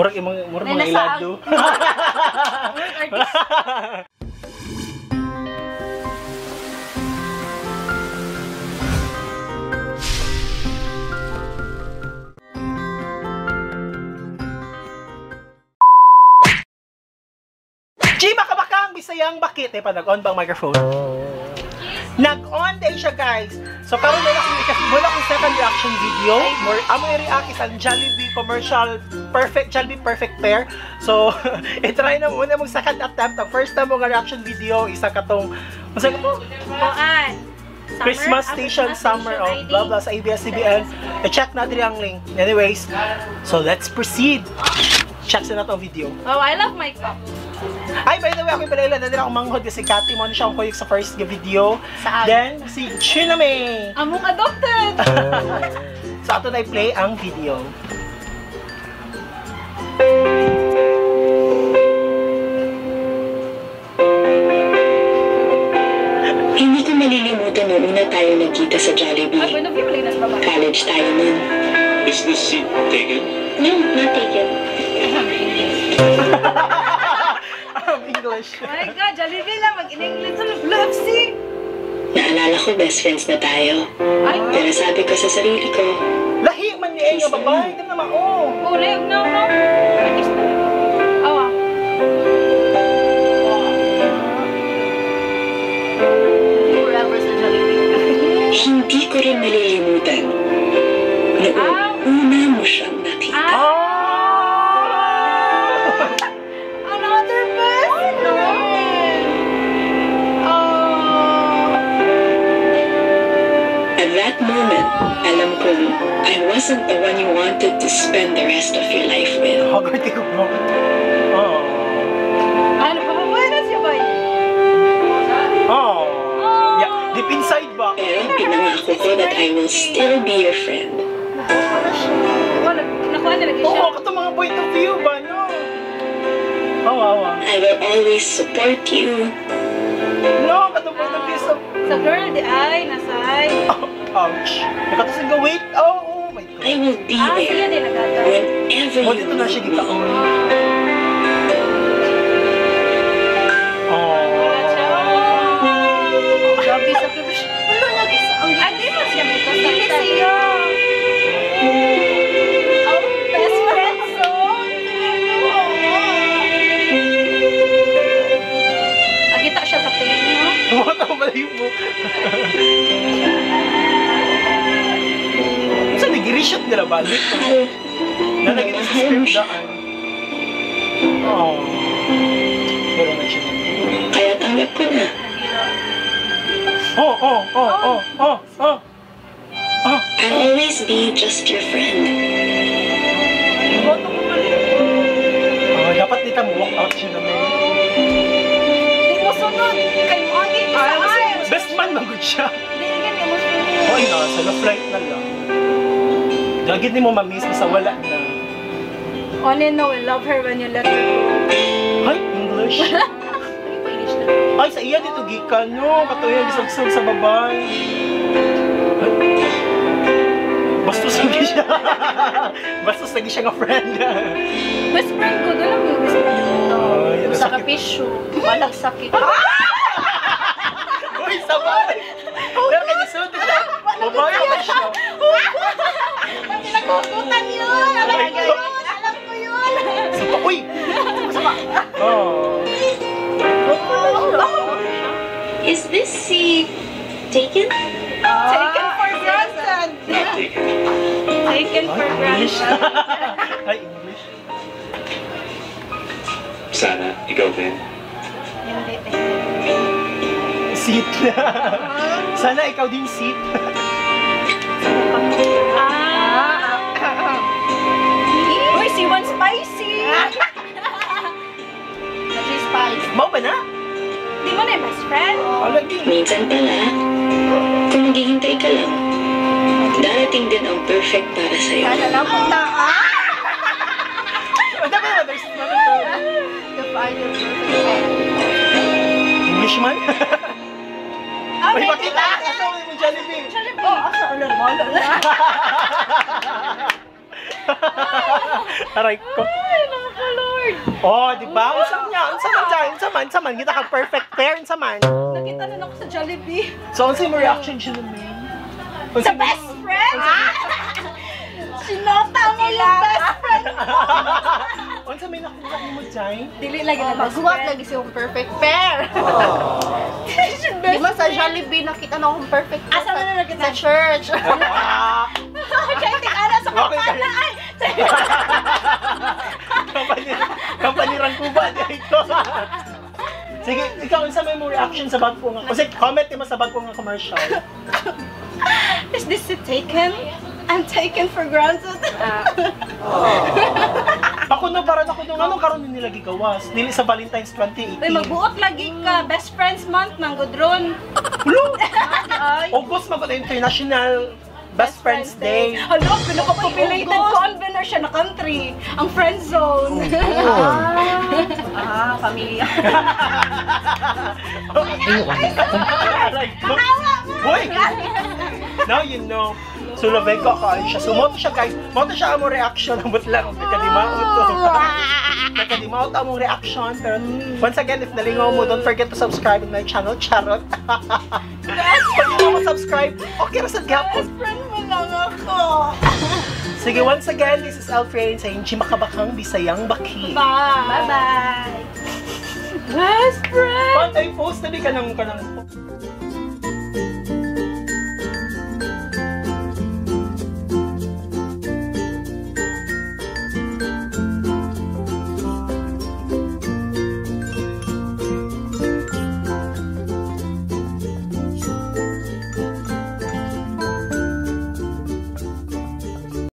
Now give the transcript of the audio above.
Murag mga ilado. G, makabakang Bisayang bakit? Eh, pa nag-on bang microphone? Nag-on day siya, guys. So, karon na akong second reaction video. Amo i-react isang Jollibee commercial Jollibee perfect pair. So, i-try na muna mong second attempt. Ang first time mong reaction video, isa katong Christmas Station Summer of blah blah sa ABS-CBN. I-check natin ang link. Anyways, so let's proceed. Check sa nato ang video. Oh, I love my cup. Ay, by the way, ako yung palayla na din ako manghod kasi Cathy mo siya ang kuyog sa first video. Saan? Then, si Chiname. Among adopted. So, ato na i-play ang video. Hindi ko malilimutan nung una tayo nagkita sa Jollibee. College tayo nun. Is this seat taken? No, not taken. English. Oh my God, Jollibee lang. Mag-in-English sa love seat. Naalala ko, best friends na tayo. Pero sabi ko sa sarili ko, Lahi man ni Enyo, babae. Hindi naman, oh. Oh, layog na ako. Awa. Forever sa Jollibee. hindi ko rin malilimutan. Noong una mo siyang nakita. Another best? No. At that moment, alam kong I wasn't the one you wanted to spend the rest of your life with. Hagarte ko mo. Ano pa ba? Buenas siya ba? Yeah, deep inside ba? Pero pinangako ko that I will still be your friend. Nakuha na lagi siya. Oo, kato mga point of view ba, no? I will always support you. No, kato point of view sa... Sa girl, di ay, nasay. Ouch. Nakato sa wait. Oh my God. I will be Sige, di there nagata. whenever Oh, you dito na siya kita. Grabe sa kibush. Ano lagi sa... Ay, di ba siya may kasal siya? Our best friend song. Agita siya sa tingin mo. Bumat ako malayo mo. Saan nag-reshoot nila balik? Nalagay na sa script daan. Pero na siya. Kaya tanggap ko na. I'll always be just your friend. Dapat di mo walk out siya naman. Di mo sunod. Kay mo agi. Best man na good siya. Di nga di mo sunod. Ay na, sa na-flight na lang. Dagit ni mo ma-miss sa wala na. Only know I love her when you let her go. Ay, English. Ay, sa iya dito gikan, no? Katuya, gisagsag sa babay. Bastos lagi siya. Bastos lagi siya nga friend. Best friend ko, doon lang yung best friend ko. Sa kapisyo. Walang sakit. Uy, sabay! Pero kanya sunod siya. Babay ka ba siya? Pag pinagututan yun! Alam ko yun! Sapa, uy! Sapa! Is this seat taken? Taken for granted! Not taken. Taken for English. granted. Ay, English. Sana, ikaw din. Seat. Sana ikaw din seat. Uy, si One Spicy! Nag spice. Mau ba na? Di mo na yung best friend? Lagi. Minsan pala, kung maghihintay ka lang, darating din ang perfect para sa'yo. Kaya lang punta ka. Dapat na, there's another To find your perfect friend. Englishman? Ah, May may pakita! Asa mo yung Jollibee? Oh, asa ulan mo? Aray ko. Ay, Oh, di ba? Unsa man kita ka perfect pair unsa man. Nakita na ako sa Jollibee. So unsa mo reaction siya naman? Sa best friend? Sinota mo yung best friend mo. Unsa may nakuha mo dyan? Dili lagi na best Maghuwat friend. lagi siyang perfect pair. Di ba sa Jollibee nakita na akong perfect pair Asa mo na nakita? sa church. Kaya tingala sa kapana. Ay! Kampaniran ko ba dito? Sige, ikaw unsa may mo reaction sa bag ko nga? Kasi comment mo sa bag ko nga commercial. Is this a taken? I'm taken for granted. Pakuno para na kuno anong karon nila gigawas? Dili sa Valentine's 2018. Uy, magbuot lagi ka. Best Friends Month, ng Gudron. Hello! August magod International Best Friends Day. Hello, pinaka-populated ko ang winner siya na country. Ang friend zone. Pamilya. Boy! Now you know. So, Lovego ka siya. So, moto siya guys. Moto siya among reaction. Ambot lang. Nagkadimaot to. Nagkadimaot among reaction. Pero once again, if nalingaw mo, don't forget to subscribe in my channel, Charot. Pag hindi mo subscribe, okay na sa gapon. Best friend mo lang ako. Sige, once again, this is Alfred saying, Chimakabakang Bisayang Baki. Bye. Bye-bye. Best friend. Pantay post na di ka ng